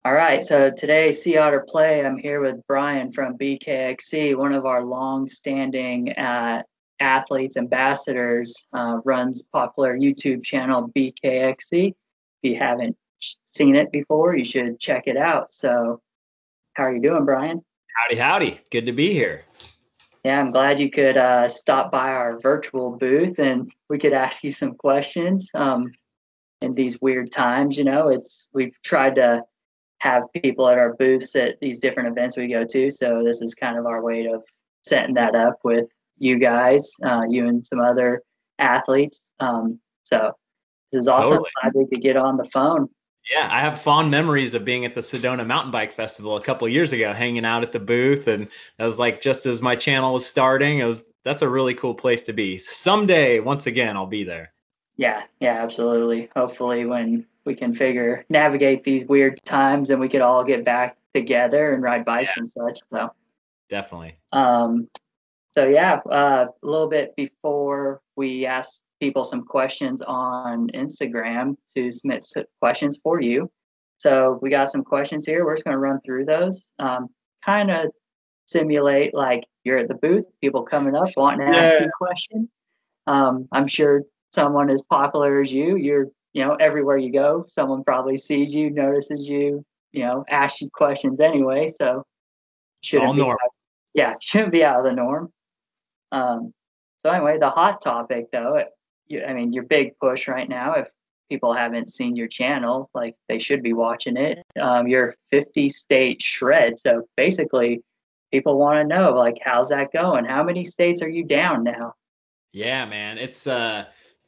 All right, so today, Sea Otter Play, I'm here with Brian from BKXC, one of our long-standing athletes, ambassadors, runs popular YouTube channel BKXC. If you haven't seen it before, you should check it out. So how are you doing, Brian? Howdy, howdy. Good to be here. Yeah, I'm glad you could stop by our virtual booth and we could ask you some questions. In these weird times, we've tried to have people at our booths at these different events we go to. So this is kind of our way of setting that up with you guys, you and some other athletes. So this is awesome. Totally. Glad we could get on the phone. Yeah, I have fond memories of being at the Sedona Mountain Bike Festival a couple of years ago, hanging out at the booth, and that was like just as my channel was starting. That's a really cool place to be. Someday, once again, I'll be there. Yeah, absolutely. Hopefully, when we can navigate these weird times, and we could all get back together and ride bikes and such. So definitely. A little bit before we ask people some questions on Instagram to submit questions for you. So we got some questions here. We're just going to run through those. Kind of simulate like you're at the booth, people coming up wanting to ask you a question. I'm sure someone as popular as you're, everywhere you go, someone probably sees you, notices you, asks you questions anyway. So shouldn't be out of the norm. So anyway, the hot topic though, your big push right now, if people haven't seen your channel, like they should be watching it, your 50-state shred. So basically people want to know, like, how's that going? How many states are you down now? Yeah, man, it's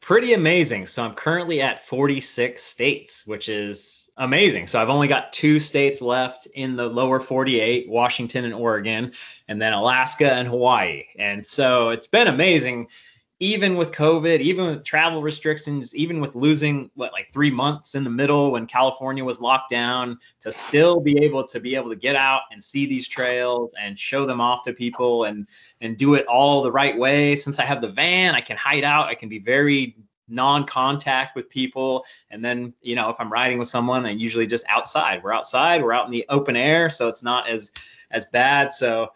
pretty amazing. So I'm currently at 46 states, which is amazing. So I've only got 2 states left in the lower 48, Washington and Oregon, and then Alaska and Hawaii. And so it's been amazing, even with COVID, even with travel restrictions, even with losing like 3 months in the middle when California was locked down, to still be able to get out and see these trails and show them off to people and do it all the right way. Since I have the van, I can hide out. I can be very non-contact with people. And then, if I'm riding with someone, I'm usually just outside. We're outside, we're out in the open air. So it's not as bad. So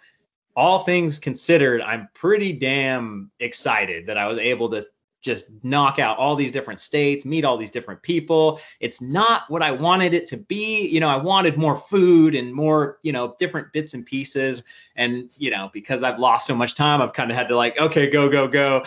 all things considered, I'm pretty damn excited that I was able to just knock out all these different states, meet all these different people. It's not what I wanted it to be. I wanted more food and more, different bits and pieces. And, because I've lost so much time, I've kind of had to like, okay, go.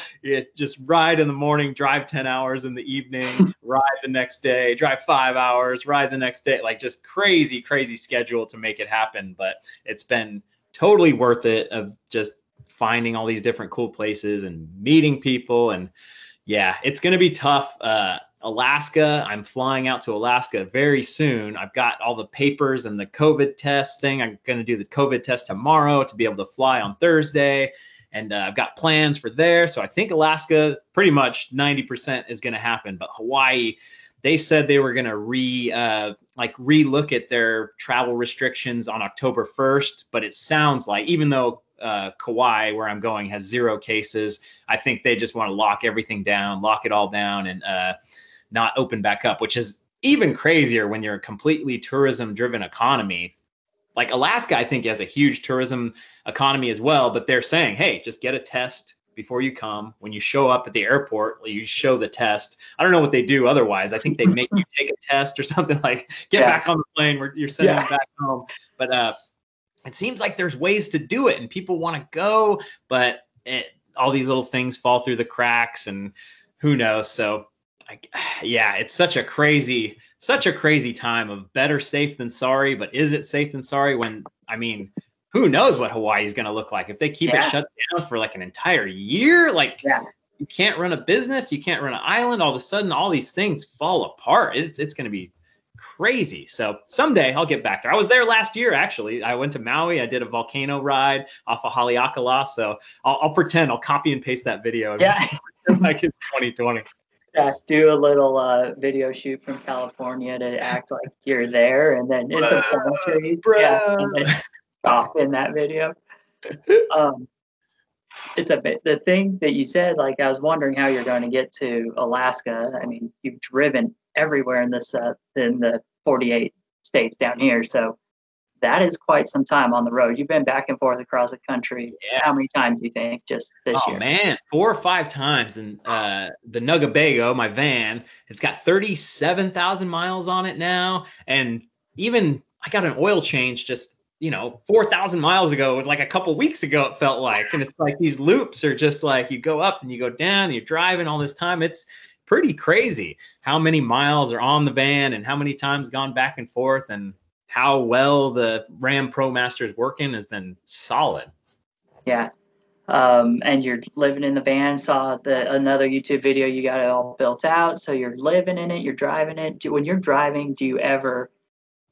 Just ride in the morning, drive 10 hours in the evening, ride the next day, drive 5 hours, ride the next day, like just crazy schedule to make it happen. But it's been totally worth it, of just finding all these different cool places and meeting people. And yeah, it's going to be tough. Alaska, I'm flying out to Alaska very soon. I've got all the papers and the COVID test thing. I'm going to do the COVID test tomorrow to be able to fly on Thursday. And I've got plans for there. So I think Alaska, pretty much 90% is going to happen. But Hawaii, they said they were going to re-look at their travel restrictions on October 1st. But it sounds like, even though Kauai, where I'm going, has 0 cases, I think they just want to lock it all down and not open back up, which is even crazier when you're a completely tourism driven economy. Like Alaska, I think, has a huge tourism economy as well, but they're saying, hey, just get a test before you come. When you show up at the airport, you show the test. I don't know what they do otherwise. I think they make you take a test or something, like get back on the plane where you're sending them back home. But it seems like there's ways to do it and people want to go, but all these little things fall through the cracks and who knows. So it's such a crazy time of better safe than sorry. But is it safe than sorry when, who knows what Hawaii is going to look like if they keep it shut down for like an entire year? Like you can't run a business, you can't run an island. All of a sudden, all these things fall apart. It's going to be crazy. So someday I'll get back there. I was there last year, actually. I went to Maui. I did a volcano ride off of Haleakala. So I'll pretend I'll copy and paste that video. Like it's 2020. Yeah, do a little video shoot from California to act like you're there, and then it's a country. And then stop in that video. It's a bit the thing that you said. Like, I was wondering how you're going to get to Alaska. You've driven everywhere in the 48 states down here. So that is quite some time on the road. You've been back and forth across the country. Yeah. How many times do you think just this Oh year? man, 4 or 5 times. And the Nuggabago, my van, it's got 37,000 miles on it now. And even I got an oil change just, 4,000 miles ago. It was like a couple weeks ago, it felt like. And it's like these loops are just like you go up and you go down, and you're driving all this time. It's pretty crazy how many miles are on the van and how many times gone back and forth, and how well the Ram ProMaster is working has been solid. Yeah. And you're living in the van. Saw another YouTube video. You got it all built out, so you're living in it. You're driving it. When you're driving, do you ever?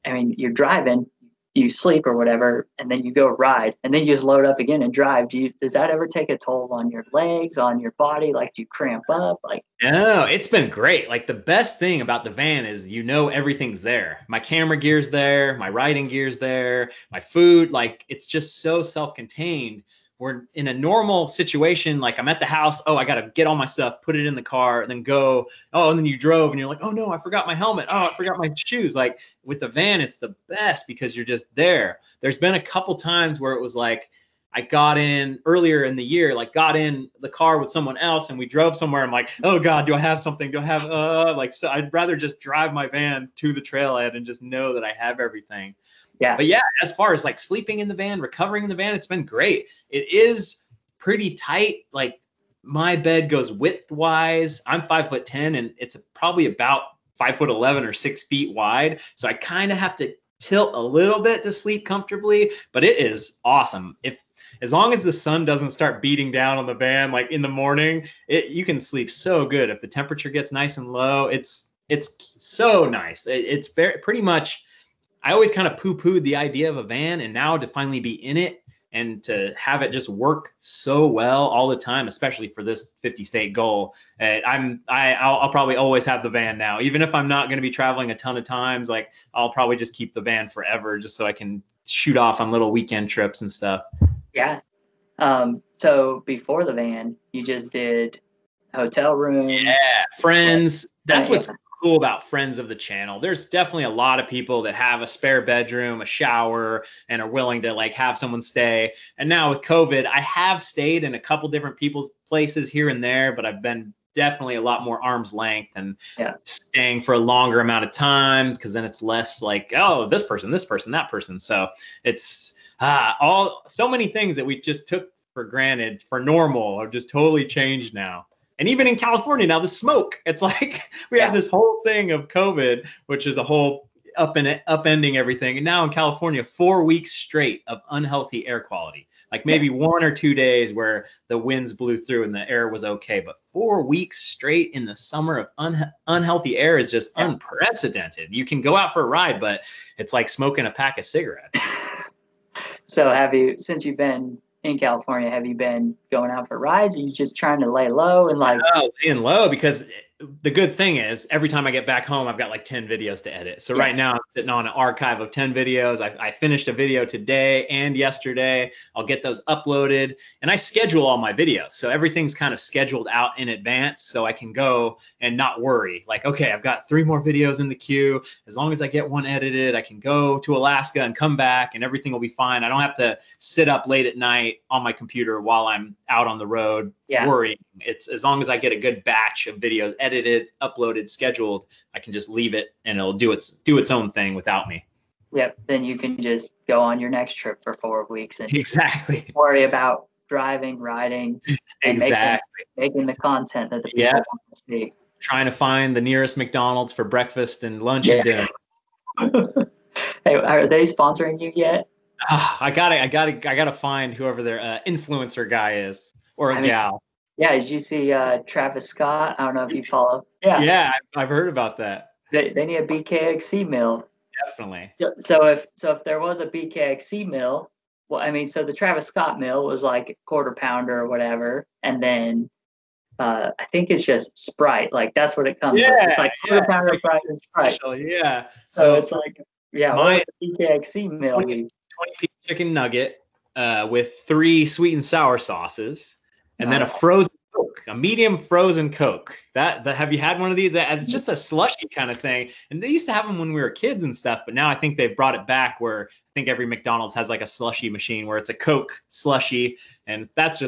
I mean, you're driving, you sleep or whatever, and then you go ride, and then you just load up again and drive. Does that ever take a toll on your legs, on your body? Like, do you cramp up? Like, no, it's been great. Like, the best thing about the van is everything's there. My camera gear's there, my riding gear's there, my food. Like, it's just so self-contained. We're in a normal situation. Like, I'm at the house. Oh, I got to get all my stuff, put it in the car, and then go. Oh, and then you drove and you're like, oh no, I forgot my helmet. Oh, I forgot my shoes. Like, with the van, it's the best because you're just there. There's been a couple times where it was like, I got in earlier in the year, like got in the car with someone else and we drove somewhere. I'm like, oh God, do I have something? Do I have, so I'd rather just drive my van to the trailhead and just know that I have everything. yeah. But yeah, as far as like sleeping in the van, recovering in the van, it's been great. It is pretty tight. Like, my bed goes width-wise. I'm 5'10", and it's probably about 5'11" or 6 feet wide. So I kind of have to tilt a little bit to sleep comfortably, but it is awesome. As long as the sun doesn't start beating down on the van, like in the morning, you can sleep so good. If the temperature gets nice and low, it's so nice. It's pretty much. I always kind of poo-pooed the idea of a van, and now to finally be in it and to have it just work so well all the time, especially for this 50-state goal, I'll probably always have the van now, even if I'm not going to be traveling a ton of times. Like, I'll probably just keep the van forever, just so I can shoot off on little weekend trips and stuff. Yeah. So before the van, you just did hotel room. Yeah, friends. That's what's Yeah. cool about friends of the channel. There's definitely a lot of people that have a spare bedroom, a shower, and are willing to like have someone stay. And now with COVID, I have stayed in a couple different people's places here and there, but I've been definitely a lot more arm's length and staying for a longer amount of time, because then it's less like, oh, this person, that person. So it's so many things that we just took for granted for normal are just totally changed now. And even in California now, the smoke, it's like we have this whole thing of COVID, which is a whole upending everything. And now in California, 4 weeks straight of unhealthy air quality, like maybe 1 or 2 days where the winds blew through and the air was okay. But 4 weeks straight in the summer of unhealthy air is just unprecedented. You can go out for a ride, but it's like smoking a pack of cigarettes. So since you've been in California, have you been going out for rides? Or are you just trying to lay low and like? Oh, laying low, because the good thing is every time I get back home, I've got like 10 videos to edit. So right now I'm sitting on an archive of 10 videos. I finished a video today and yesterday. I'll get those uploaded, and I schedule all my videos. So everything's kind of scheduled out in advance, so I can go and not worry. Like, okay, I've got 3 more videos in the queue. As long as I get one edited, I can go to Alaska and come back and everything will be fine. I don't have to sit up late at night on my computer while I'm out on the road worrying. It's as long as I get a good batch of videos edited, uploaded, scheduled, I can just leave it and it'll do its own thing without me. Yep. Then you can just go on your next trip for 4 weeks and worry about driving, riding, and making the content that the people want to see. Trying to find the nearest McDonald's for breakfast and lunch and dinner. Hey, are they sponsoring you yet? I gotta find whoever their influencer guy is, or a gal. Yeah, did you see Travis Scott? I don't know if you follow. Yeah, I've heard about that. They need a BKXC mill. Definitely. So if there was a BKXC mill, well, I mean, so the Travis Scott mill was like a quarter pounder or whatever, and then I think it's just Sprite. Like, that's what it comes with. It's like quarter pounder fries and Sprite. Yeah. So it's like, my BKXC mill. 20-piece chicken nugget with 3 sweet and sour sauces, and then a frozen Coke. a medium frozen Coke. That have you had one of these? It's just a slushy kind of thing. And they used to have them when we were kids and stuff, but now I think they've brought it back where I think every McDonald's has like a slushy machine where it's a Coke slushy, and that's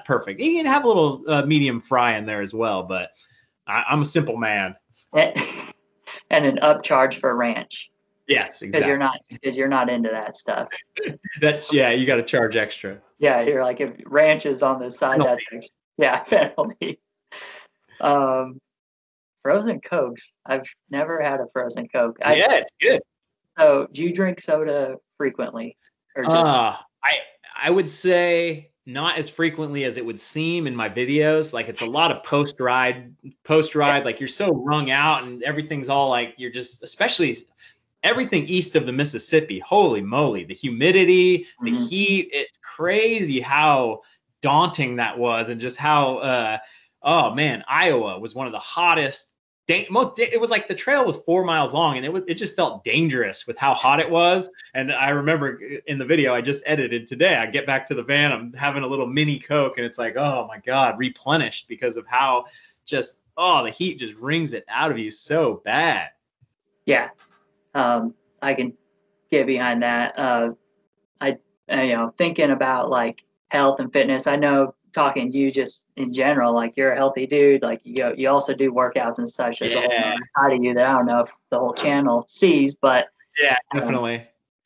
perfect. You can have a little medium fry in there as well, but I'm a simple man. And an upcharge for ranch. Yes, exactly. Because you're not into that stuff. You got to charge extra. Yeah, you're like, if ranch is on the side, penalty. That's penalty. Frozen Cokes. I've never had a frozen Coke. It's good. So, do you drink soda frequently, or just? I would say not as frequently as it would seem in my videos. Like, it's a lot of post ride. Like, you're so wrung out and everything's all like, you're just, especially everything east of the Mississippi. Holy moly, the humidity, the heat. It's crazy how daunting that was, and just how oh man, Iowa was one of the hottest. It was like the trail was 4 miles long, and it just felt dangerous with how hot it was. And I remember in the video I just edited today, I get back to the van, I'm having a little mini Coke, and it's like, oh my God, replenished because of how just, the heat just wrings it out of you so bad. Yeah. I can get behind that. Thinking about like health and fitness, I know, talking to you just in general, like, you're a healthy dude. Like, you also do workouts and such. There's a whole side of you that I don't know if the whole channel sees, but yeah, definitely.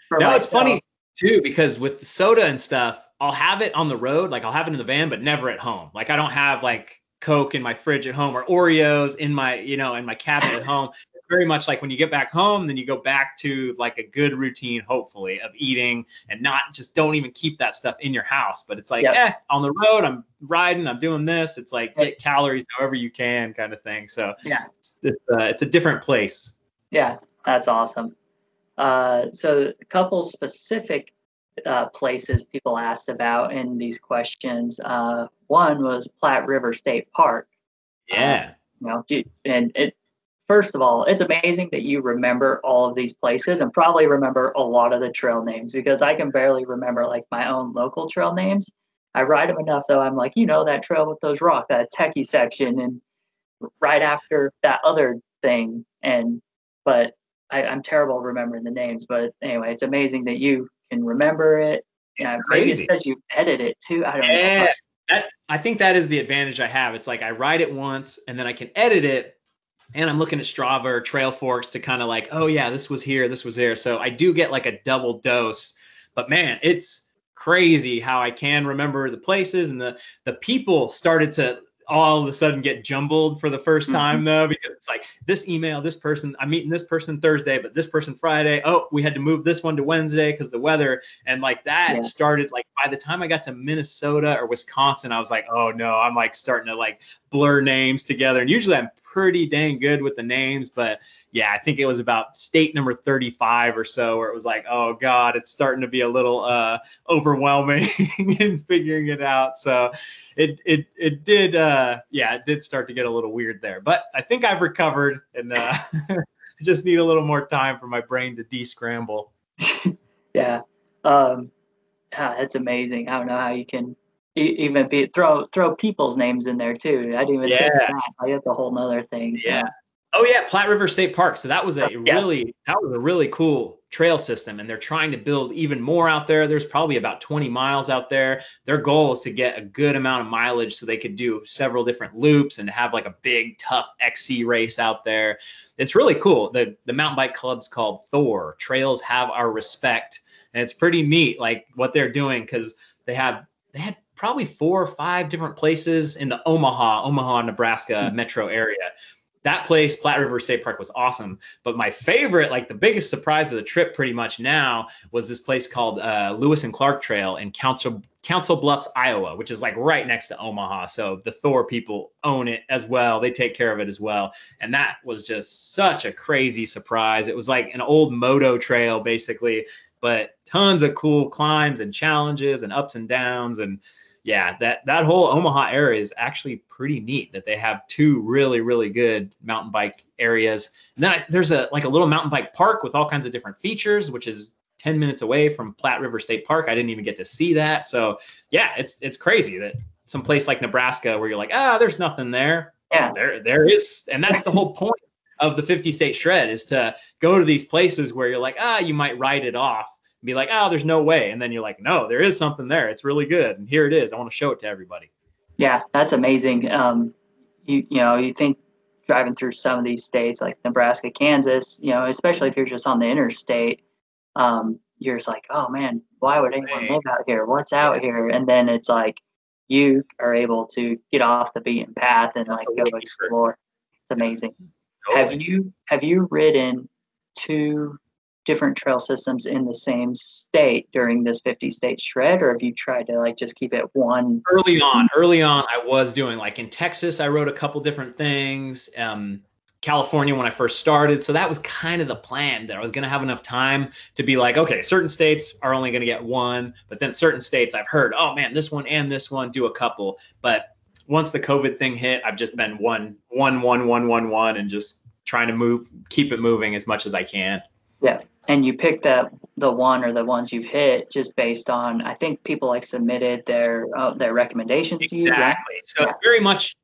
It's funny too, because with the soda and stuff, I'll have it on the road. Like, I'll have it in the van, but never at home. Like, I don't have like Coke in my fridge at home or Oreos in my, in my cabinet at home. Very much like when you get back home, then you go back to like a good routine, hopefully, of eating, and don't even keep that stuff in your house. But it's like, on the road, I'm riding, I'm doing this. It's like, get calories however you can kind of thing. So it's a different place. Yeah, that's awesome. So a couple specific places people asked about in these questions. One was Platte River State Park. Yeah. First of all, it's amazing that you remember all of these places and probably remember a lot of the trail names, because I can barely remember like my own local trail names. I ride them enough though. I'm like, that trail with those rocks, that techie section, and right after that other thing. But I'm terrible at remembering the names. But anyway, it's amazing that you can remember it. Yeah, maybe it's because you edit it too. I don't know. I think that is the advantage I have. It's like I ride it once and then I can edit it. And I'm looking at Strava or Trail Forks to kind of like, oh yeah, this was here, this was there. So I do get like a double dose. But man, it's crazy how I can remember the places, and the people started to all of a sudden get jumbled for the first time though, because it's like, this email, this person, I'm meeting this person Thursday, but this person Friday. Oh, we had to move this one to Wednesday because the weather. And like that started, like, by the time I got to Minnesota or Wisconsin, I was like, oh no, I'm like starting to like blur names together. And usually I'm pretty dang good with the names, but yeah, I think it was about state number 35 or so where it was like, oh God, it's starting to be a little overwhelming in figuring it out. So it did it did start to get a little weird there, but I think I've recovered, and I just need a little more time for my brain to de-scramble. Yeah. That's amazing. I don't know how you can even throw people's names in there too. I didn't even think of that. That's a whole nother thing. Yeah. Oh yeah, Platte River State Park. So that was a really cool trail system, and they're trying to build even more out there. There's probably about 20 miles out there. Their goal is to get a good amount of mileage so they could do several different loops and have like a big tough XC race out there. It's really cool. The mountain bike club's called Thor. Trails Have Our Respect, and it's pretty neat like what they're doing, because they had probably 4 or 5 different places in the Omaha, Nebraska metro area. That place, Platte River State Park, was awesome. But my favorite, like the biggest surprise of the trip pretty much now, was this place called Lewis and Clark Trail in Council Bluffs, Iowa, which is like right next to Omaha. So the Thor people own it as well. They take care of it as well. And that was just such a crazy surprise. It was like an old moto trail, basically, but tons of cool climbs and challenges and ups and downs. And yeah, that whole Omaha area is actually pretty neat, that they have 2 really, really good mountain bike areas. And then there's a little mountain bike park with all kinds of different features, which is 10 minutes away from Platte River State Park. I didn't even get to see that. So yeah, it's crazy that some place like Nebraska where you're like, there's nothing there. Yeah. There is. And that's the whole point of the 50 state shred, is to go to these places where you're like, you might write it off and be like, there's no way. And then you're like, no, there is something there. It's really good. And here it is. I want to show it to everybody. Yeah, that's amazing. You think driving through some of these states like Nebraska, Kansas, especially if you're just on the interstate, you're just like, oh man, why would anyone live out here? What's out here? And then it's like you are able to get off the beaten path and like go explore. It's amazing. Totally. Have you ridden 2 different trail systems in the same state during this 50 state shred, or have you tried to like just keep it one? Early on, I was doing, like in Texas, I rode a couple different things. California when I first started. So that was kind of the plan, that I was going to have enough time to be like, okay, certain states are only going to get one, but then certain states I've heard, oh man, this one and this one, do a couple. But once the COVID thing hit, I've just been one, and just trying to keep it moving as much as I can. Yeah. And you picked up the one or the ones you've hit just based on, I think people like submitted their recommendations to you. Exactly. Right? So very much,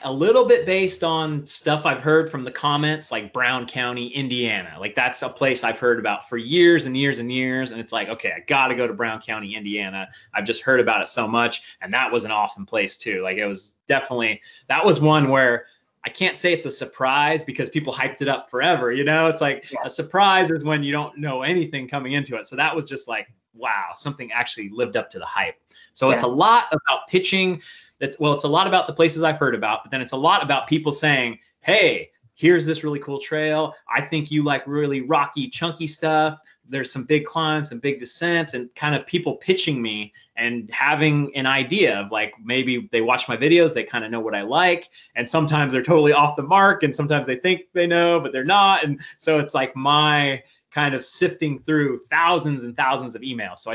a little bit based on stuff I've heard from the comments, like Brown County, Indiana. Like that's a place I've heard about for years and years and years. And it's like, okay, I got to go to Brown County, Indiana. I've just heard about it so much. And that was an awesome place too. Like it was definitely, that was one where I can't say it's a surprise because people hyped it up forever. It's like a surprise is when you don't know anything coming into it. So that was just like, wow, something actually lived up to the hype. So it's a lot about pitching. It's a lot about the places I've heard about, but then it's a lot about people saying, hey, here's this really cool trail. I think you like really rocky, chunky stuff. There's some big climbs and big descents, and kind of people pitching me and having an idea of like, maybe they watch my videos, they kind of know what I like. And sometimes they're totally off the mark, and sometimes they think they know, but they're not. And so it's like my kind of sifting through thousands and thousands of emails. So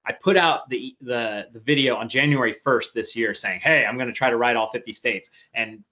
I put out the video on January 1st this year saying, hey, I'm going to try to ride all 50 states. And,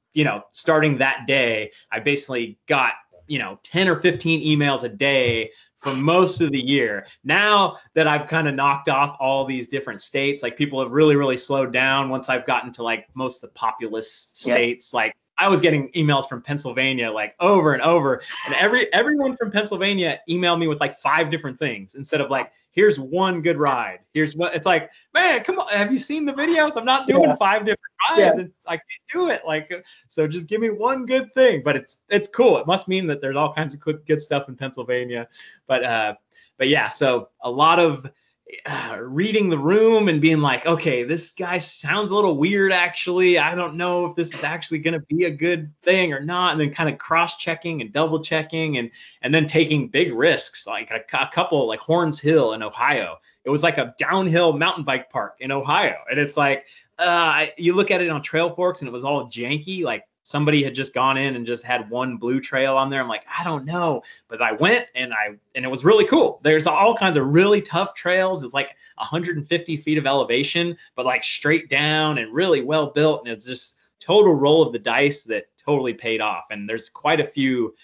starting that day, I basically got, 10 or 15 emails a day for most of the year. Now that I've kind of knocked off all these different states, like people have really, really slowed down once I've gotten to like most of the populous states. Like I was getting emails from Pennsylvania like over and over, and everyone from Pennsylvania emailed me with like 5 different things instead of like, here's one good ride. Here's what it's like, man, come on. Have you seen the videos? I'm not doing 5 different rides and I can't do it. Like, so just give me one good thing, but it's cool. It must mean that there's all kinds of good stuff in Pennsylvania. But yeah, so a lot of reading the room and being like, okay, this guy sounds a little weird. Actually, I don't know if this is actually going to be a good thing or not. And then kind of cross-checking and double checking and then taking big risks, like a couple like Horns Hill in Ohio. It was like a downhill mountain bike park in Ohio. And it's like, you look at it on Trail Forks and it was all janky. Like somebody had just gone in and just had one blue trail on there. I'm like, I don't know, but I went and it was really cool. There's all kinds of really tough trails. It's like 150 feet of elevation, but like straight down and really well built. And it's just total roll of the dice that totally paid off. And there's quite a few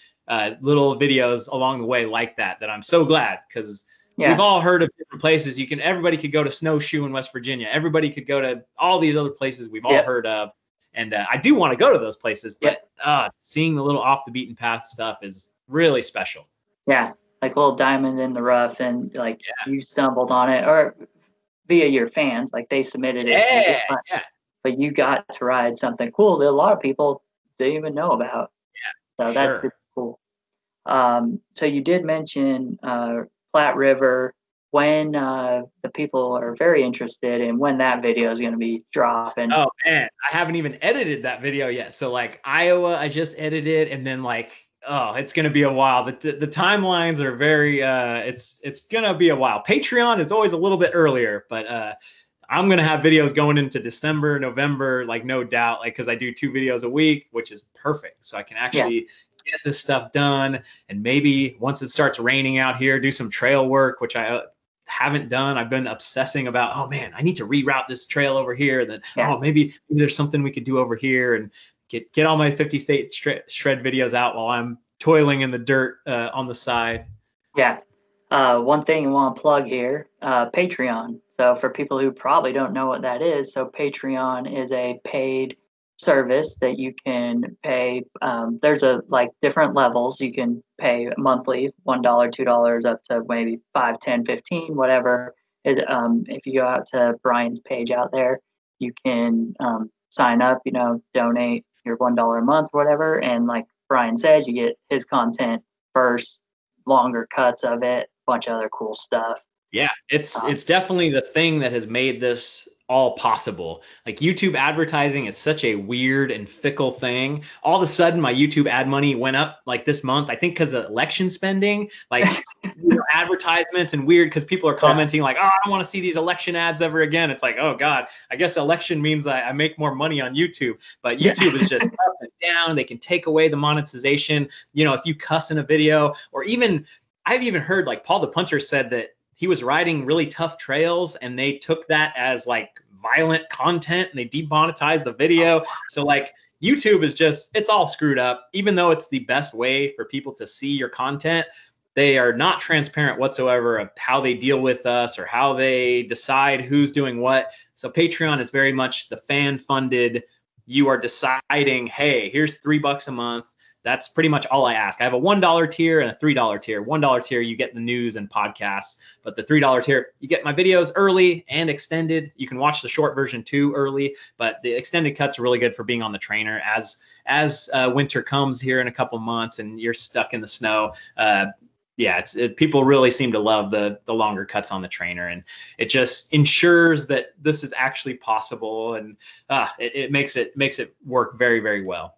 little videos along the way like that I'm so glad, because we've all heard of different places. Everybody could go to Snowshoe in West Virginia. Everybody could go to all these other places we've all heard of. And I do want to go to those places, but seeing the little off the beaten path stuff is really special. Yeah, like a little diamond in the rough, and like you stumbled on it, or via your fans, like they submitted it. But you got to ride something cool that a lot of people didn't even know about. Yeah, so that's super cool. So you did mention Platte River. When the people are very interested in when that video is going to be dropping. Oh man, I haven't even edited that video yet. So like Iowa, I just edited, and then like, it's going to be a while. The timelines are very, it's going to be a while. Patreon is always a little bit earlier, but I'm going to have videos going into December, November, like no doubt, like, cause I do 2 videos a week, which is perfect. So I can actually get this stuff done. And maybe once it starts raining out here, do some trail work, which I haven't done. I've been obsessing about, oh man, I need to reroute this trail over here. Then, maybe there's something we could do over here, and get all my 50 state shred videos out while I'm toiling in the dirt on the side. Yeah. One thing I want to plug here, Patreon. So for people who probably don't know what that is, so Patreon is a paid service that you can pay. There's different levels. You can pay monthly, $1, $2, up to maybe 5, 10, 15, whatever. If you go out to Brian's page out there, you can sign up, donate your $1 a month, whatever. And like Brian said, you get his content first, longer cuts of it, bunch of other cool stuff. Yeah, it's definitely the thing that has made this all possible. Like YouTube advertising is such a weird and fickle thing. All of a sudden, my YouTube ad money went up like this month. I think because of election spending, like advertisements and weird because people are commenting like, "Oh, I don't want to see these election ads ever again." It's like, oh God, I guess election means I make more money on YouTube. But YouTube is just up and down. They can take away the monetization. If you cuss in a video, or even I've even heard like Paul the Puncher said that he was riding really tough trails and they took that as like violent content and they demonetized the video. So like YouTube is just, it's all screwed up. Even though it's the best way for people to see your content, they are not transparent whatsoever of how they deal with us or how they decide who's doing what. So Patreon is very much the fan funded. You are deciding, hey, here's $3 a month. That's pretty much all I ask. I have a $1 tier and a $3 tier. $1 tier, you get the news and podcasts. But the $3 tier, you get my videos early and extended. You can watch the short version too early, but the extended cuts are really good for being on the trainer as winter comes here in a couple months and you're stuck in the snow. People really seem to love the longer cuts on the trainer, and it just ensures that this is actually possible, and it makes it work very, very well.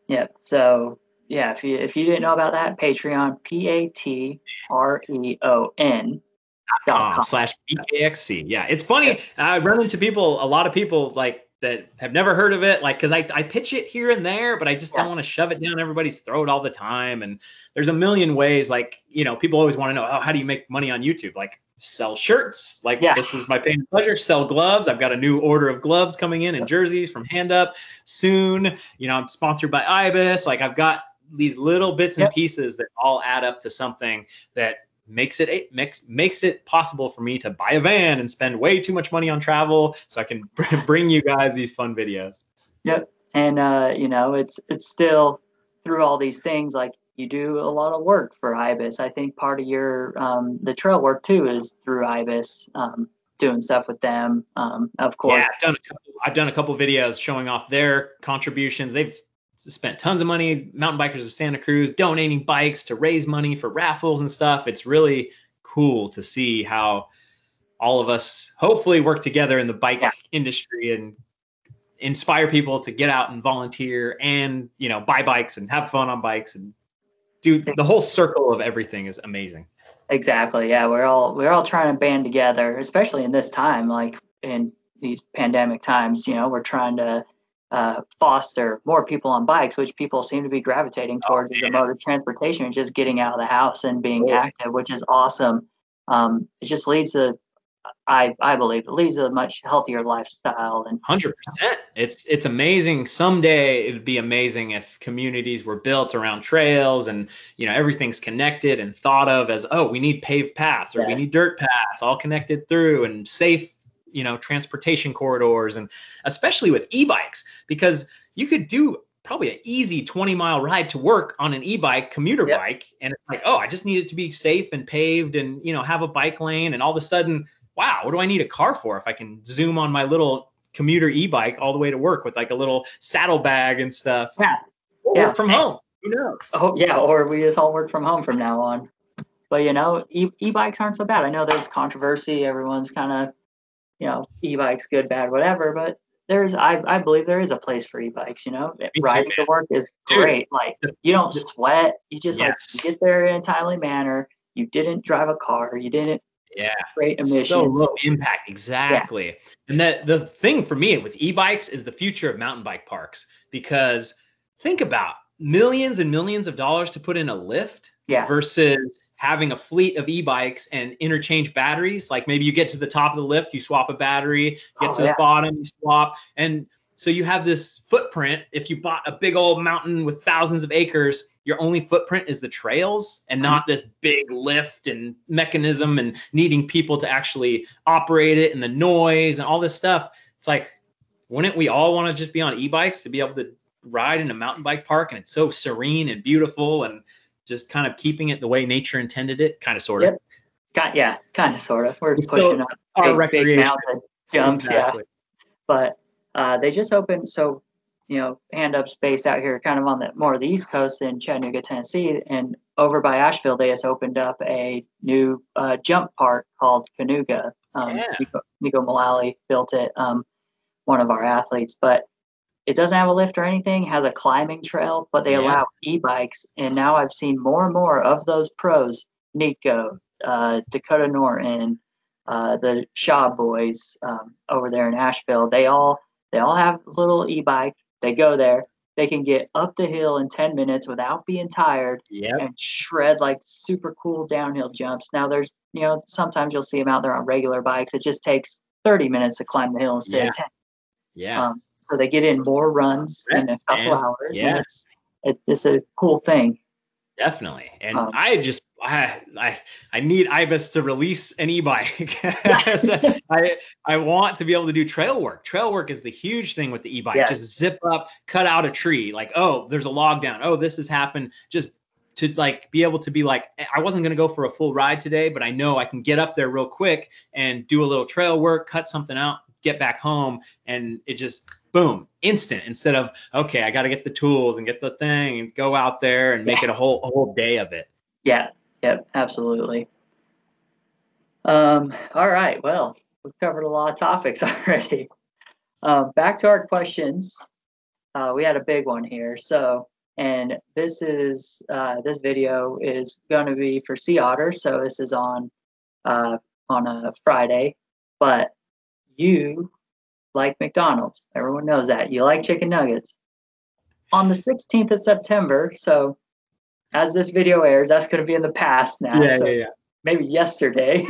Yep. So yeah, if you didn't know about that, Patreon, patreon.com/BKXC. Yeah, it's funny. I run into a lot of people like that have never heard of it, like because I pitch it here and there, but I just don't want to shove it down everybody's throat all the time. And there's a million ways. Like people always want to know, how do you make money on YouTube? Like sell shirts. Like this is my pain and pleasure. Sell gloves. I've got a new order of gloves coming in jerseys from Handup soon. I'm sponsored by Ibis. Like I've got these little bits and pieces that all add up to something that makes it possible for me to buy a van and spend way too much money on travel so I can bring you guys these fun videos. Yep. And it's still through all these things, like you do a lot of work for Ibis. I think part of your the trail work too is through Ibis, doing stuff with them. Of course. Yeah, I've done a couple videos showing off their contributions. They've spent tons of money, mountain bikers of Santa Cruz, donating bikes to raise money for raffles and stuff. It's really cool to see how all of us hopefully work together in the bike industry and inspire people to get out and volunteer and, buy bikes and have fun on bikes and do the whole circle of everything is amazing. Exactly. Yeah. We're all trying to band together, especially in this time, like in these pandemic times, we're trying to foster more people on bikes, which people seem to be gravitating towards as a mode of transportation, and just getting out of the house and being active, which is awesome. It just leads to, I believe, it leads to a much healthier lifestyle. And 100%. It's amazing. Someday it'd be amazing if communities were built around trails and, everything's connected and thought of as, we need paved paths or we need dirt paths all connected through and safe, transportation corridors, and especially with e-bikes, because you could do probably an easy 20-mile ride to work on an e-bike, commuter bike. And it's like, I just need it to be safe and paved and, have a bike lane. And all of a sudden, wow, what do I need a car for if I can zoom on my little commuter e-bike all the way to work with like a little saddlebag and stuff? Work from home. Who knows? Oh yeah. Or we just all work from home from now on. But e-bikes aren't so bad. I know there's controversy. Everyone's kind of, e-bikes, good, bad, whatever. But I believe there is a place for e-bikes. Riding to work is great. Like you don't sweat. You just you get there in a timely manner. You didn't drive a car. You didn't create emissions. So low impact. Exactly. And the thing for me with e-bikes is the future of mountain bike parks, because think about millions and millions of dollars to put in a lift versus having a fleet of e-bikes and interchange batteries. Like maybe you get to the top of the lift, you swap a battery, get to the bottom, you swap. And So you have this footprint. If you bought a big old mountain with thousands of acres, your only footprint is the trails and not this big lift and mechanism and needing people to actually operate it and the noise and all this stuff. It's like, wouldn't we all want to just be on e-bikes to be able to ride in a mountain bike park? And it's so serene and beautiful and just kind of keeping it the way nature intended it, kind of, sort of. Yeah, kind of, sort of. We're pushing up big mountain jumps, exactly. But they just opened, so, you know, Handup's based out here kind of on the more of the East Coast in Chattanooga, Tennessee, and over by Asheville, they just opened up a new jump park called Caneoga. Nico Mullally built it, one of our athletes, but it doesn't have a lift or anything. It has a climbing trail, but they allow e-bikes, and now I've seen more and more of those pros, Nico, Dakota Norton, the Shaw boys over there in Asheville. They all have little e-bike. They go there. They can get up the hill in 10 minutes without being tired and shred like super cool downhill jumps. Now there's, you know, sometimes you'll see them out there on regular bikes. It just takes 30 minutes to climb the hill instead of 10. So they get in more runs in a couple hours. Yeah. And it's a cool thing. Definitely. And I need Ibis to release an e-bike. I want to be able to do trail work. Trail work is the huge thing with the e-bike. Yes. Just zip up, cut out a tree. Like, oh, there's a log down. Oh, this has happened. Just to like be able to be like, I wasn't going to go for a full ride today, but I know I can get up there real quick and do a little trail work, cut something out, get back home. And it just, boom, instant, instead of, okay, I got to get the tools and get the thing and go out there and make it a whole day of it. Yeah. Yep. Absolutely. All right. Well, we've covered a lot of topics already. Back to our questions. We had a big one here. So, and this video is going to be for Sea Otter. So this is on a Friday, but you like McDonald's. Everyone knows that. You like chicken nuggets. On the 16th of September, so as this video airs, that's going to be in the past now. Maybe yesterday.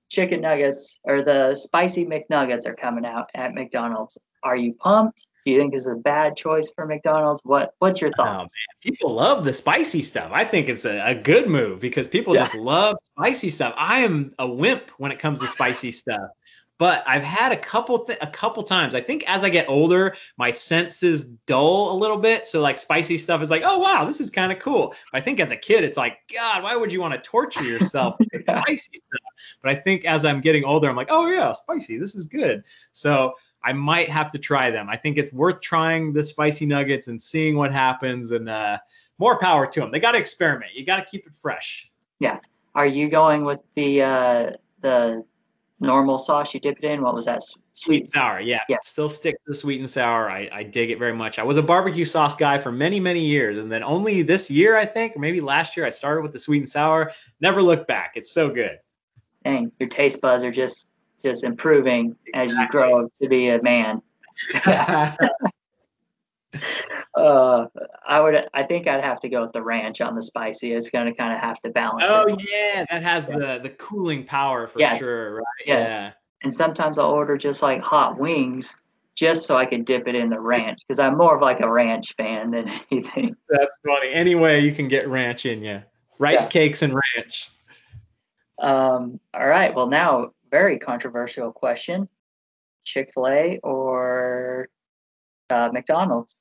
Chicken nuggets, or the spicy McNuggets, are coming out at McDonald's. Are you pumped? Do you think it's a bad choice for McDonald's? What's your thoughts? Oh, man. People love the spicy stuff. I think it's a good move because people just love spicy stuff. I am a wimp when it comes to spicy stuff. But I've had a couple times. I think as I get older, my senses dull a little bit. So like spicy stuff is like, oh, wow, this is kind of cool. But I think as a kid, it's like, God, why would you want to torture yourself with spicy stuff? But I think as I'm getting older, I'm like, oh, yeah, spicy. This is good. So I might have to try them. I think it's worth trying the spicy nuggets and seeing what happens, and more power to them. They got to experiment. You got to keep it fresh. Yeah. Are you going with the normal sauce you dip it in? What was that? Sweet and sour. Yeah. Still stick to the sweet and sour. I dig it very much. I was a barbecue sauce guy for many, many years. And then only this year, I think, or maybe last year, I started with the sweet and sour. Never looked back. It's so good. Dang, your taste buds are just improving as you grow to be a man. I think I'd have to go with the ranch on the spicy. It's going to kind of have to balance it. Oh yeah, that has the cooling power for sure, right? Yes. Yeah. And sometimes I'll order just like hot wings just so I can dip it in the ranch, because I'm more of like a ranch fan than anything. That's funny. Anyway, you can get ranch in you. Rice cakes and ranch. All right. Well, now very controversial question: Chick-fil-A or McDonald's?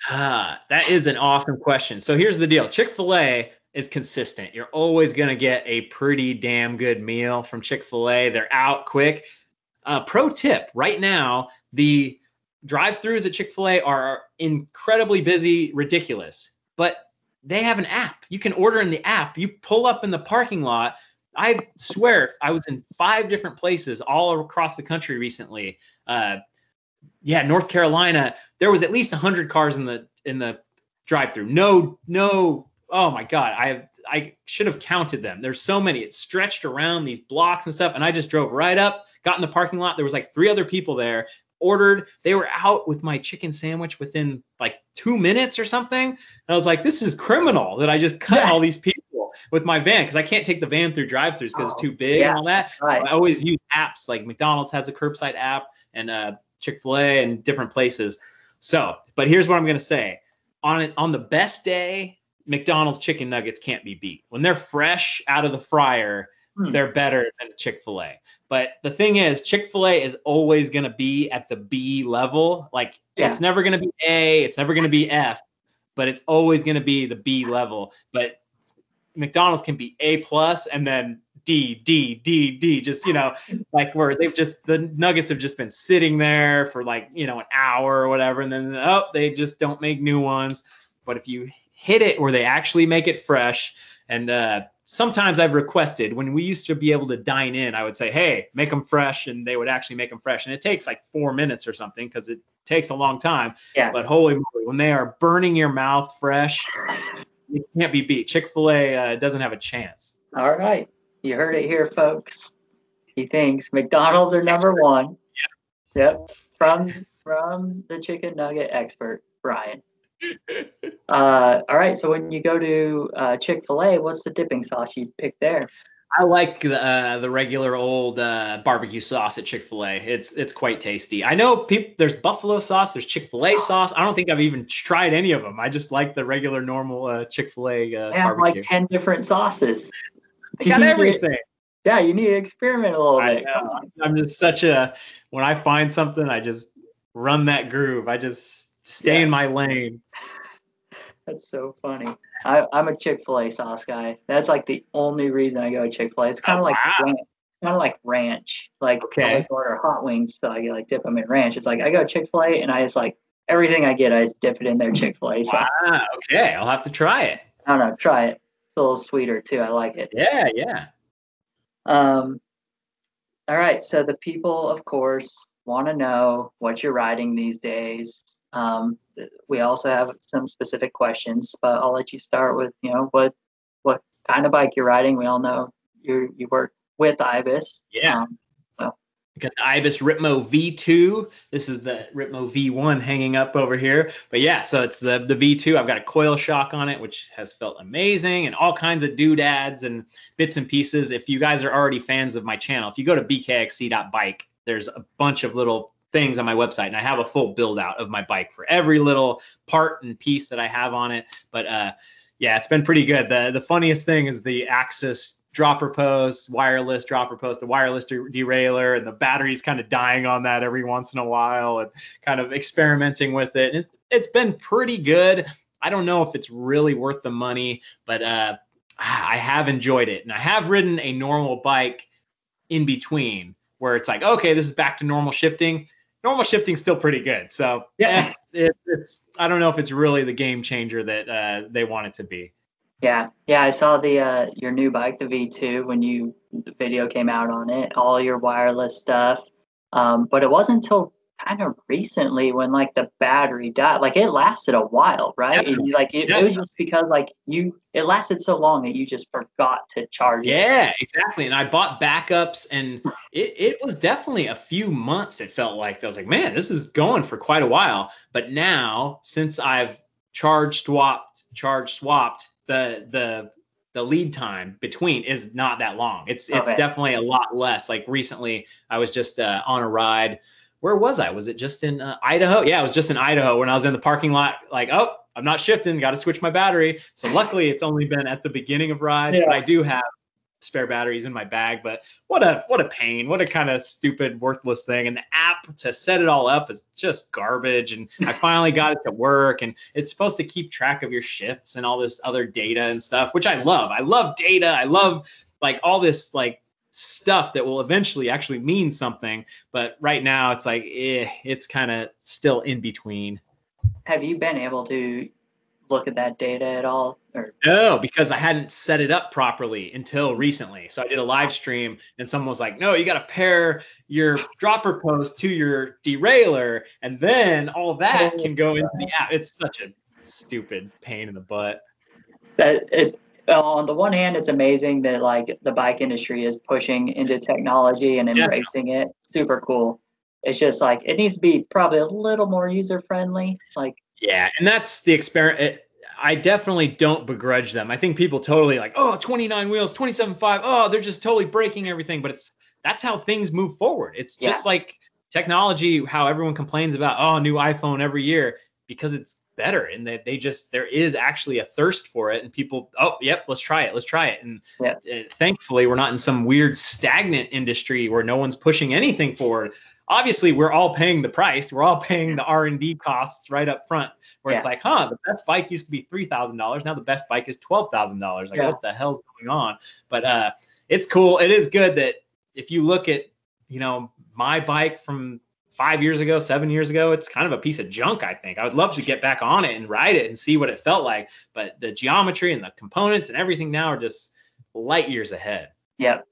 That is an awesome question. So here's the deal. Chick-fil-A is consistent. You're always going to get a pretty damn good meal from Chick-fil-A. They're out quick. Pro tip, right now, the drive-thrus at Chick-fil-A are incredibly busy, ridiculous. But they have an app. You can order in the app. You pull up in the parking lot. I swear, I was in 5 different places all across the country recently. North Carolina, there was at least 100 cars in the drive-thru. No, oh my God, I should have counted them. There's so many. It's stretched around these blocks and stuff. And I just drove right up, got in the parking lot. There was like 3 other people there, ordered. They were out with my chicken sandwich within like 2 minutes or something. And I was like, this is criminal that I just cut all these people with my van, because I can't take the van through drive-thrus because it's too big and all that. Right. I always use apps. Like McDonald's has a curbside app, and Chick-fil-A and different places. So, but here's what I'm going to say. On the best day, McDonald's chicken nuggets can't be beat. When they're fresh out of the fryer, they're better than Chick-fil-A. But the thing is, Chick-fil-A is always going to be at the B level. Like, it's never going to be A, it's never going to be F, but it's always going to be the B level. But McDonald's can be A plus and then D, just, you know, like where the nuggets have just been sitting there for like, you know, an hour or whatever. And then, they just don't make new ones. But if you hit it where they actually make it fresh, and sometimes I've requested, when we used to be able to dine in, I would say, hey, make them fresh. And they would actually make them fresh. And it takes like 4 minutes or something because it takes a long time. Yeah. But holy moly, when they are burning your mouth fresh, it can't be beat. Chick-fil-A doesn't have a chance. All right. You heard it here, folks. He thinks McDonald's are number one. Yep. From the chicken nugget expert, Brian. All right. So when you go to Chick-fil-A, what's the dipping sauce you pick there? I like the regular old barbecue sauce at Chick-fil-A. It's quite tasty. I know there's buffalo sauce, there's Chick-fil-A sauce. I don't think I've even tried any of them. I just like the regular normal Chick-fil-A They have barbecue. like 10 different sauces. They got everything. Yeah, you need to experiment a little bit. I'm just when I find something, I just run that groove. I just stay in my lane. That's so funny. I'm a Chick-fil-A sauce guy. That's like the only reason I go to Chick-fil-A. It's kind of like ranch. Like I like to order hot wings, so I like dip them in ranch. It's like I go to Chick-fil-A and I just like everything I get, I just dip it in their Chick-fil-A sauce. Wow. Okay, I'll have to try it. I don't know. Try it. It's a little sweeter too. I like it. Yeah. All right. So the people, of course, want to know what you're riding these days. We also have some specific questions, but I'll let you start with, you know, what kind of bike you're riding. We all know you work with Ibis. Yeah. Got the Ibis Ritmo V2. This is the Ritmo V1 hanging up over here. But yeah, so it's the V2. I've got a coil shock on it, which has felt amazing, and all kinds of doodads and bits and pieces. If you guys are already fans of my channel, if you go to bkxc.bike, there's a bunch of little things on my website, and I have a full build out of my bike for every little part and piece that I have on it. But yeah, it's been pretty good. The funniest thing is the Axis dropper post, wireless dropper post, the wireless derailleur, and the battery's kind of dying on that every once in a while, and kind of experimenting with it. It's been pretty good. I don't know if it's really worth the money, but I have enjoyed it. And I have ridden a normal bike in between where it's like, okay, this is back to normal shifting. Normal shifting's still pretty good. So yeah, it's I don't know if it's really the game changer that they want it to be. Yeah, I saw your new bike, the V2, when the video came out on it, all your wireless stuff. But it wasn't until kind of recently when like the battery died. Like it lasted a while, right? Yeah. And, like it was just because like it lasted so long that you just forgot to charge it. Yeah, exactly. And I bought backups, and it was definitely a few months. It felt like I was like, man, this is going for quite a while. But now, since I've charge swapped, the lead time between is not that long. It's definitely a lot less. Like recently, I was just on a ride. Where was I? Was it just in Idaho? Yeah, it was just in Idaho when I was in the parking lot. Like, oh, I'm not shifting. Got to switch my battery. So luckily, it's only been at the beginning of rides. Yeah. But I do have spare batteries in my bag. But what a pain. What a kind of stupid, worthless thing. And the app to set it all up is just garbage. And I finally got it to work. And it's supposed to keep track of your shifts and all this other data and stuff, which I love. I love data. I love like all this like stuff that will eventually actually mean something. But right now it's like, it's kind of still in between. Have you been able to look at that data at all? Or? No, because I hadn't set it up properly until recently. So I did a live stream and someone was like, no, you got to pair your dropper post to your derailleur, and then all that can go into the app. It's such a stupid pain in the butt. On the one hand, it's amazing that like the bike industry is pushing into technology and embracing it. Super cool. It's just like it needs to be probably a little more user friendly. Like yeah, and that's the experiment. I definitely don't begrudge them. I think people totally like, oh, 29 wheels, 27.5. Oh, they're just totally breaking everything. But that's how things move forward. It's just like technology, how everyone complains about, oh, new iPhone every year, because it's better. And they just, there is actually a thirst for it, and people, oh, yep, let's try it. Let's try it. And thankfully we're not in some weird stagnant industry where no one's pushing anything forward. Obviously we're all paying the price. We're all paying the R&D costs right up front, where it's like, the best bike used to be $3,000. Now the best bike is $12,000. Like, what the hell's going on? But it's cool. It is good that if you look at, you know, my bike from 5 years ago, 7 years ago, it's kind of a piece of junk. I think I would love to get back on it and ride it and see what it felt like. But the geometry and the components and everything now are just light years ahead. Yep.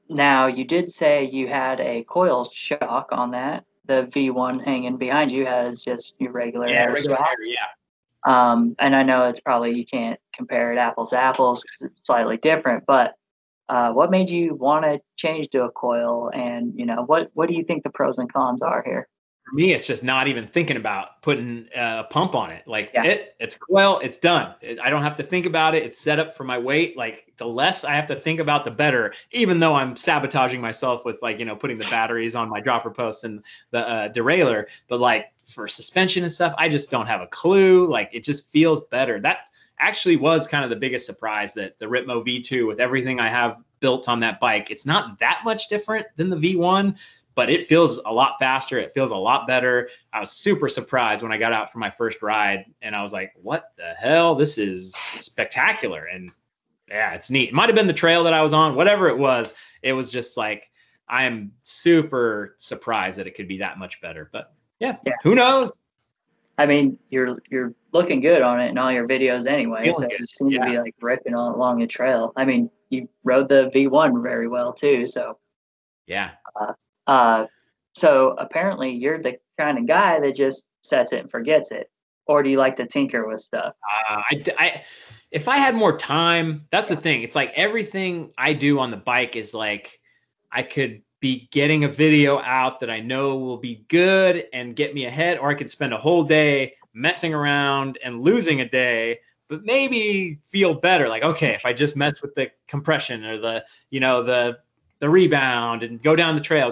Now, you did say you had a coil shock on that. The V1 hanging behind you has just your regular air shock. And I know it's probably, you can't compare it apples to apples, it's slightly different, but what made you want to change to a coil? And, you know, what do you think the pros and cons are here? For me, it's just not even thinking about putting a pump on it. Like it's coil, it's done. I don't have to think about it. It's set up for my weight. Like, the less I have to think about, the better, even though I'm sabotaging myself with, like, you know, putting the batteries on my dropper post and the derailleur. But like for suspension and stuff, I just don't have a clue. Like, it just feels better. That actually was kind of the biggest surprise, that the Ritmo V2, with everything I have built on that bike, it's not that much different than the V1. But it feels a lot faster. It feels a lot better. I was super surprised when I got out for my first ride, and I was like, what the hell? This is spectacular. And yeah, it's neat. It might've been the trail that I was on, whatever it was just like, I am super surprised that it could be that much better. But yeah. Who knows? I mean, you're looking good on it in all your videos anyway. Feeling so good. You seem to be like ripping along the trail. I mean, you rode the V1 very well too. So yeah. So apparently you're the kind of guy that just sets it and forgets it, or do you like to tinker with stuff? If I had more time, that's the thing. It's like everything I do on the bike is like, I could be getting a video out that I know will be good and get me ahead, or I could spend a whole day messing around and losing a day, but maybe feel better. Like, okay, if I just mess with the compression or the, you know, the rebound and go down the trail.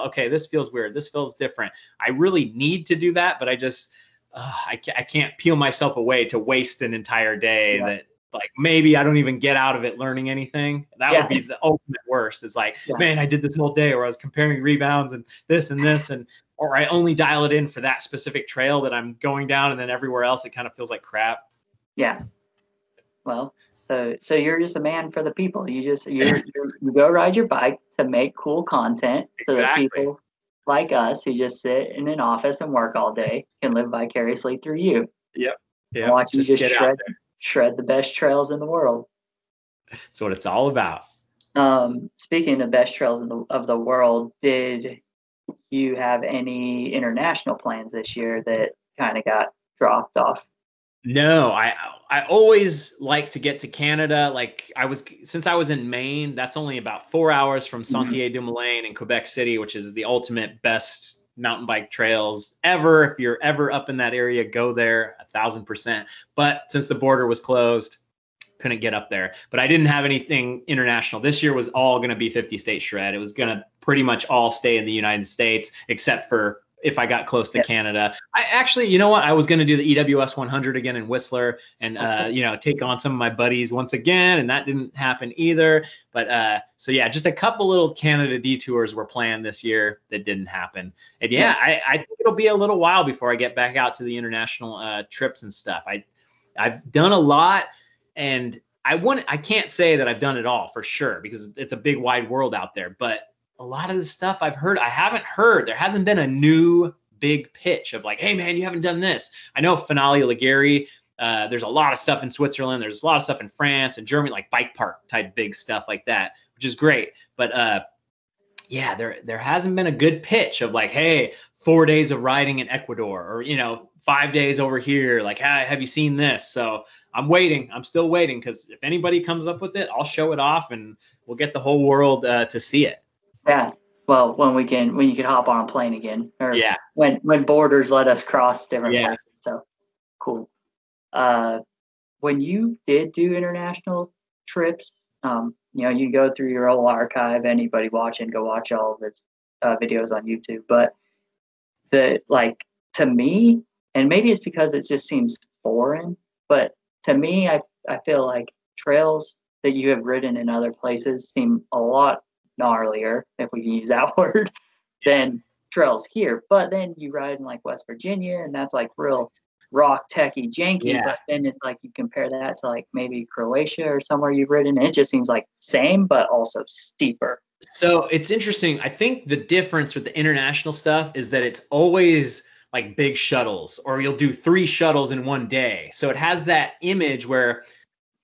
Okay, this feels weird. This feels different. I really need to do that, but I just, I can't peel myself away to waste an entire day that, like, maybe I don't even get out of it learning anything. That would be the ultimate worst. It's like, man, I did this whole day where I was comparing rebounds and this, and or I only dial it in for that specific trail that I'm going down, and then everywhere else it kind of feels like crap. Yeah. Well, so you're just a man for the people. You go ride your bike to make cool content so that people like us who just sit in an office and work all day can live vicariously through you. Yep. And watch you just shred the best trails in the world. That's what it's all about. Speaking of best trails of the world, did you have any international plans this year that kind of got dropped off? No, I always like to get to Canada. Like, since I was in Maine, that's only about 4 hours from Sentier-du-Moulin in Quebec City, which is the ultimate best mountain bike trails ever. If you're ever up in that area, go there 1,000%. But since the border was closed, couldn't get up there. But I didn't have anything international. This year was all going to be 50-state shred. It was going to pretty much all stay in the United States, except for if I got close to Canada. I actually, you know what? I was going to do the EWS 100 again in Whistler and, you know, take on some of my buddies once again. And that didn't happen either. But so yeah, just a couple little Canada detours were planned this year that didn't happen. And I think it'll be a little while before I get back out to the international trips and stuff. I've done a lot, and I can't say that I've done it all for sure, because it's a big wide world out there, but a lot of the stuff I haven't heard. There hasn't been a new big pitch of like, hey man, you haven't done this. I know Finale Liguri, there's a lot of stuff in Switzerland. There's a lot of stuff in France and Germany, like bike park type big stuff like that, which is great. But yeah, there hasn't been a good pitch of like, hey, 4 days of riding in Ecuador, or, you know, 5 days over here. Like, hey, have you seen this? So I'm waiting. I'm still waiting, because if anybody comes up with it, I'll show it off and we'll get the whole world to see it. Yeah. Well, when you can hop on a plane again, or when borders let us cross different places. So cool. When you did do international trips, you know, you go through your whole archive. Anybody watching, go watch all of its videos on YouTube. But to me, and maybe it's because it just seems foreign, but to me, I feel like trails that you have ridden in other places seem a lot gnarlier, if we can use that word, than trails here. But then you ride in like West Virginia, and that's like real rock techy janky. Yeah. But then it's like you compare that to like maybe Croatia or somewhere you've ridden, and it just seems like same but also steeper. So it's interesting. I think the difference with the international stuff is that it's always like big shuttles, or you'll do 3 shuttles in one day. So it has that image where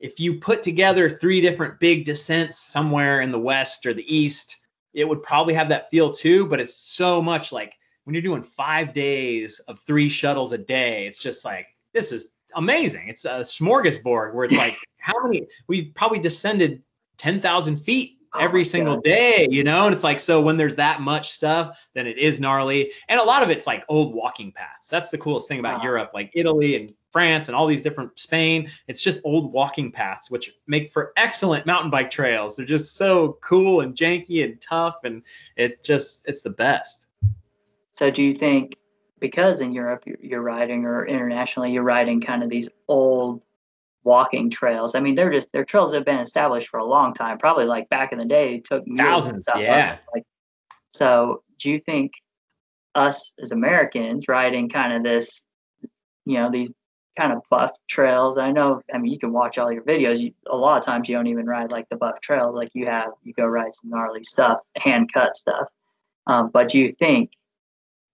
if you put together 3 different big descents somewhere in the West or the East, it would probably have that feel too. But it's so much like when you're doing 5 days of 3 shuttles a day, it's just like, this is amazing. It's a smorgasbord where it's like, we probably descended 10,000 feet every single day, you know? And it's like, so when there's that much stuff, then it is gnarly. And a lot of it's like old walking paths. That's the coolest thing about Europe, like Italy and France and all these different Spain. It's just old walking paths, which make for excellent mountain bike trails. They're just so cool and janky and tough. And it's the best. So do you think because in Europe you're riding, or internationally you're riding kind of these old walking trails? I mean, they're trails that have been established for a long time. Probably like back in the day, it took thousands. Yeah. So do you think us as Americans riding kind of this, these kind of buff trails? I mean, you can watch all your videos. A lot of times you don't even ride like the buff trails. Like you go ride some gnarly stuff, hand cut stuff. But do you think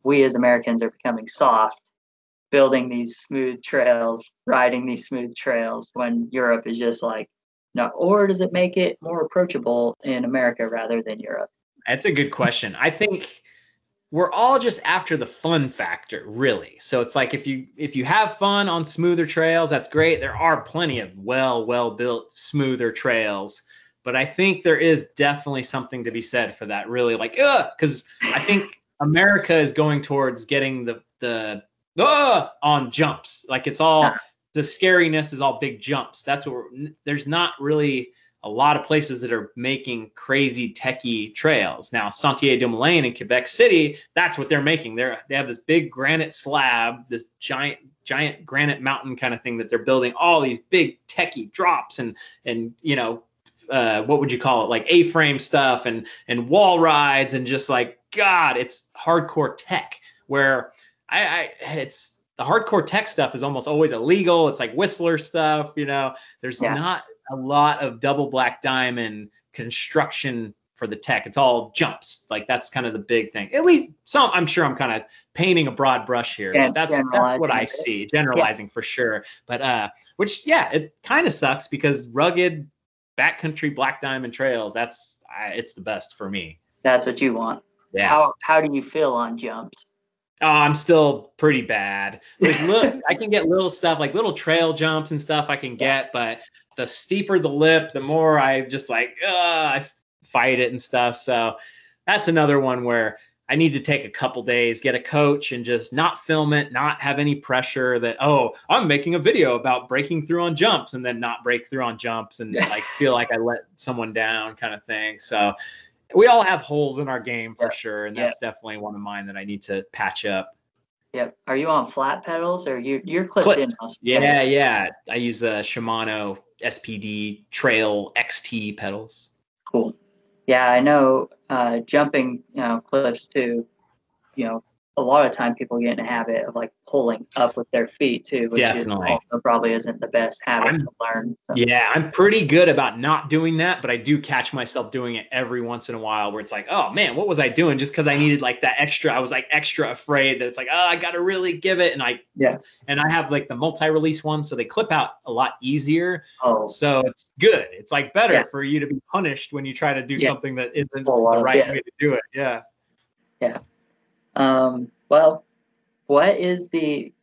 we as Americans are becoming soft, building these smooth trails, riding these smooth trails, when Europe is just like, no? Or does it make it more approachable in America rather than Europe? That's a good question. I think we're all just after the fun factor, really. So it's like if you have fun on smoother trails, that's great. There are plenty of well built smoother trails, but I think there is definitely something to be said for that. Really, like, because I think America is going towards getting the on jumps. Like it's all the scariness is all big jumps. That's what there's not really a lot of places that are making crazy techie trails. Now, Sentier-du-Moulin in Quebec City, that's what they're making. They have this big granite slab, this giant granite mountain kind of thing that they're building all these big techie drops and what would you call it? Like A-frame stuff and wall rides and just like, God, it's hardcore tech where it's the hardcore tech stuff is almost always illegal. It's like Whistler stuff, there's not a lot of double black diamond construction for the tech. It's all jumps. Like that's kind of the big thing. At least I'm sure I'm kind of painting a broad brush here, but that's what I see, generalizing for sure. But it kind of sucks because rugged backcountry black diamond trails, it's the best for me. That's what you want. Yeah. How do you feel on jumps? Oh, I'm still pretty bad. Look, I can get little stuff like little trail jumps and stuff I can get, but the steeper the lip, the more I just like, I fight it and stuff. So that's another one where I need to take a couple days, get a coach and just not film it, not have any pressure that, I'm making a video about breaking through on jumps and then not break through on jumps and like feel like I let someone down kind of thing. So we all have holes in our game for sure. And that's definitely one of mine that I need to patch up. Yep. Are you on flat pedals or you're clipped in? Yeah. I use a Shimano SPD Trail XT pedals. Cool. Yeah, I know jumping, cliffs too, a lot of time people get in a habit of like pulling up with their feet too, which also probably isn't the best habit to learn. So. Yeah, I'm pretty good about not doing that, but I do catch myself doing it every once in a while where it's like, oh man, what was I doing? Just because I needed like that extra, I was like extra afraid that it's like, I got to really give it. And I have like the multi-release ones, so they clip out a lot easier. Oh. So it's good. It's like better for you to be punished when you try to do something that isn't the right way to do it. Yeah. Yeah. Well, what is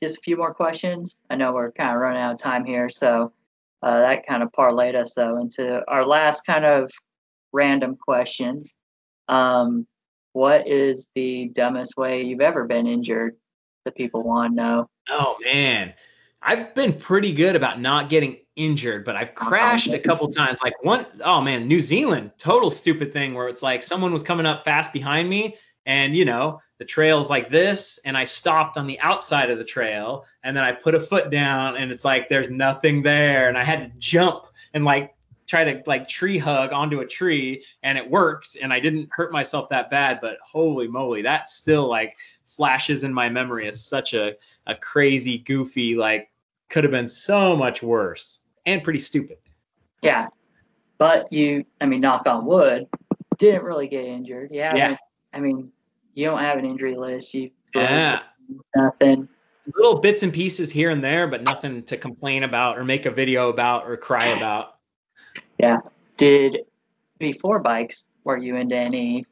just a few more questions. I know we're kind of running out of time here. So, that kind of parlayed us though into our last kind of random questions. What is the dumbest way you've ever been injured that people want to know? Oh man, I've been pretty good about not getting injured, but I've crashed a couple times. Like New Zealand, total stupid thing where it's like someone was coming up fast behind me And, the trail's like this, and I stopped on the outside of the trail, and then I put a foot down, and it's like there's nothing there. And I had to jump and like try to like tree hug onto a tree, and it worked, and I didn't hurt myself that bad. But holy moly, that still like flashes in my memory as such a crazy, goofy, like could have been so much worse and pretty stupid. Yeah. But knock on wood, didn't really get injured. Yeah. You don't have an injury list. You Yeah. nothing. Little bits and pieces here and there, but nothing to complain about or make a video about or cry about. Yeah. Before bikes, were you into any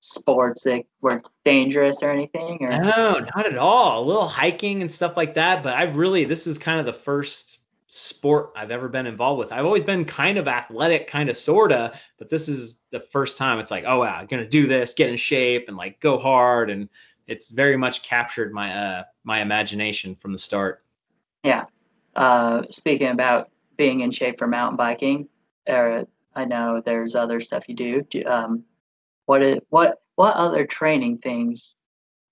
sports that were dangerous or anything? Or? No, not at all. A little hiking and stuff like that. But this is kind of the first sport I've ever been involved with. I've always been kind of athletic, kind of sorta, but this is the first time it's like, oh, wow, I'm going to do this, get in shape and like go hard. And it's very much captured my, my imagination from the start. Yeah. Speaking about being in shape for mountain biking, I know there's other stuff you do. What other training things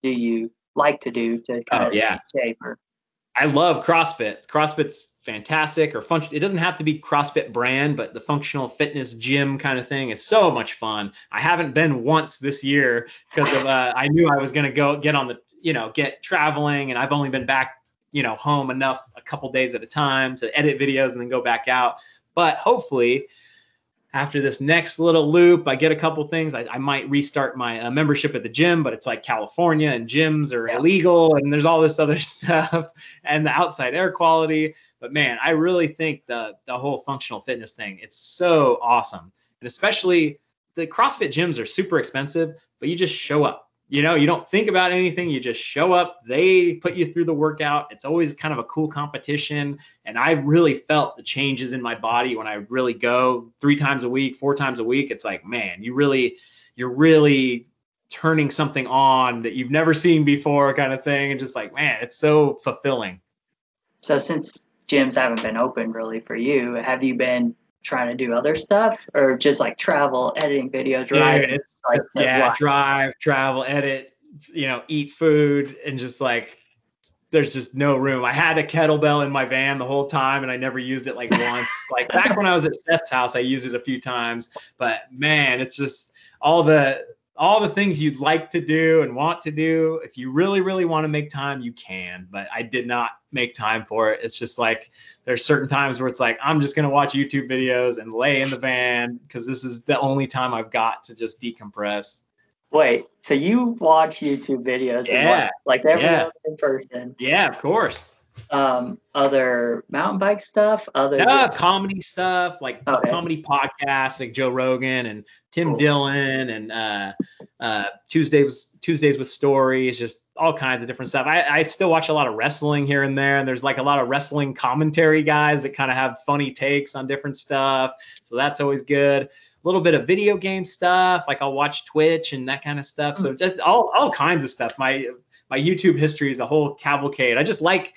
do you like to do to kind of stay in shape? I love CrossFit. CrossFit's fantastic, or it doesn't have to be CrossFit brand, but the functional fitness gym kind of thing is so much fun. I haven't been once this year because of I knew I was going to go get on the get traveling, and I've only been back home enough a couple days at a time to edit videos and then go back out. But hopefully after this next little loop, I get a couple things. I might restart my membership at the gym, but it's like California and gyms are illegal, and there's all this other stuff and the outside air quality. But man, I really think the whole functional fitness thing, it's so awesome. And especially the CrossFit gyms are super expensive, but you just show up. You don't think about anything. You just show up. They put you through the workout. It's always kind of a cool competition. And I really felt the changes in my body when I really go 3 times a week, 4 times a week. It's like, man, you're really turning something on that you've never seen before kind of thing. And just like, man, it's so fulfilling. So since gyms haven't been open really for you, have you been trying to do other stuff or just like travel, editing videos, driving? Drive, travel, edit, eat food, and just like there's just no room. I had a kettlebell in my van the whole time and I never used it like once. Like back when I was at Steph's house, I used it a few times, but man, it's just all the things you'd like to do and want to do. If you really, really want to make time, you can, but I did not make time for it. It's just like, there's certain times where it's like, I'm just going to watch YouTube videos and lay in the van because this is the only time I've got to just decompress. Wait, so you watch YouTube videos? Yeah. Like every in person? Yeah, of course. Other mountain bike stuff, comedy stuff, like comedy podcasts like Joe Rogan and Tim Dillon and Tuesdays with Stories, just all kinds of different stuff. I still watch a lot of wrestling here and there, and there's like a lot of wrestling commentary guys that kind of have funny takes on different stuff, so that's always good. A little bit of video game stuff, like I'll watch Twitch and that kind of stuff. So just all kinds of stuff. My YouTube history is a whole cavalcade. I just like,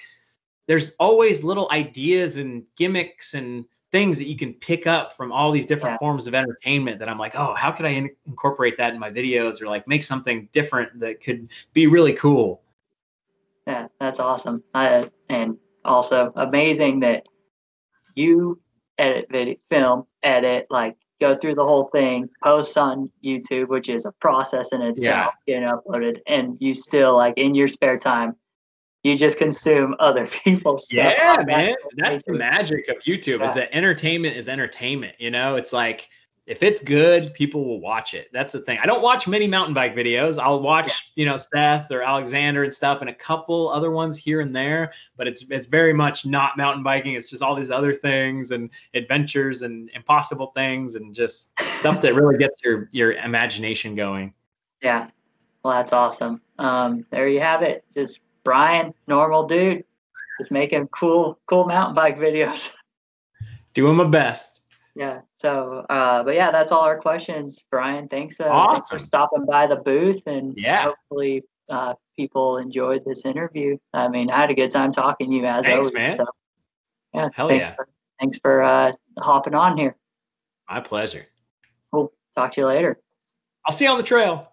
there's always little ideas and gimmicks and things that you can pick up from all these different forms of entertainment that I'm like, oh, how could I incorporate that in my videos or like make something different that could be really cool? Yeah, that's awesome. And also amazing that you edit, like go through the whole thing, post on YouTube, which is a process in itself, getting uploaded, and you still like in your spare time, you just consume other people's stuff. Yeah, man. That's the magic of YouTube is that entertainment is entertainment. It's like, if it's good, people will watch it. That's the thing. I don't watch many mountain bike videos. I'll watch, Seth or Alexander and stuff and a couple other ones here and there, but it's very much not mountain biking. It's just all these other things and adventures and impossible things and just stuff that really gets your imagination going. Yeah. Well, that's awesome. There you have it. Just Brian, normal dude, just making cool mountain bike videos. Doing my best. Yeah. So, but yeah, that's all our questions, Brian. Thanks, awesome. Thanks for stopping by the booth, and hopefully people enjoyed this interview. I mean, I had a good time talking to you as always. Man. So, yeah. Hell yeah. Thanks for hopping on here. My pleasure. Cool. Talk to you later. I'll see you on the trail.